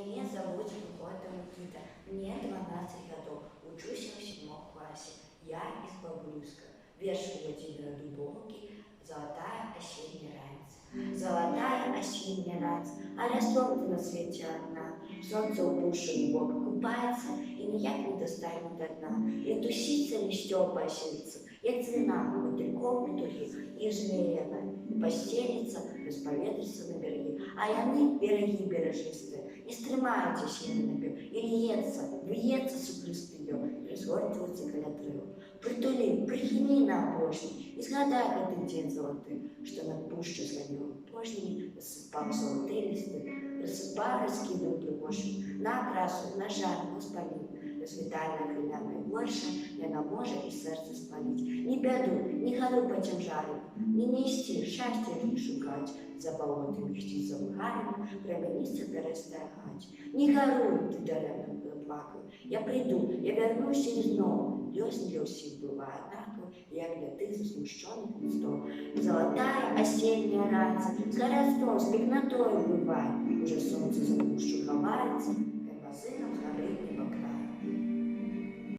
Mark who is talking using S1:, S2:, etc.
S1: Мяне завуць Ольга Микита. Мне 12 гадоў. Учуся ў 7 класе. Я из Бабруйска. Верш Владимира Дубовки «Золотая осенняя раніца». Золотая осенняя раніца, але сонце на свеце одна. Сонце ў пушы бок купаецца і ніяк не дастане да дна. І тусіцца лісцё па асенцы, як цвіна матылькоў на тугі, і жмее яна, і пасцеліцца, распаветрыцца на берагі. А яны, берагі беражыстыя, не стрымаюць асенні напеў, і віецца суплісты ён, і разгортваецца каля дрэў. Прытулі, прыхілі на апошні, і згадай гэты дзень залаты, што над пушчай зганіў пожні, рассыпаў залатыя лісты, рассыпаў, раскідаў прыгожым, на красу, на жаль, на спаліў. Развітальная крыляная горша, яна можа і сэрца спаліць. Не бяду, не гару пацем жару, не несці, шчасця не шукаць, за балотамі ісці за лугарам, прамянісца перастагаць. Не гаруй, ты дарэмна плакаў, я прыйду, я вярнуся ізноў. Лёс для ўсіх бывае аднакаў, як для тых засмушчоных лістоў. Золотая осенняя раніца, з гарадством, з пекнатою бывае, уже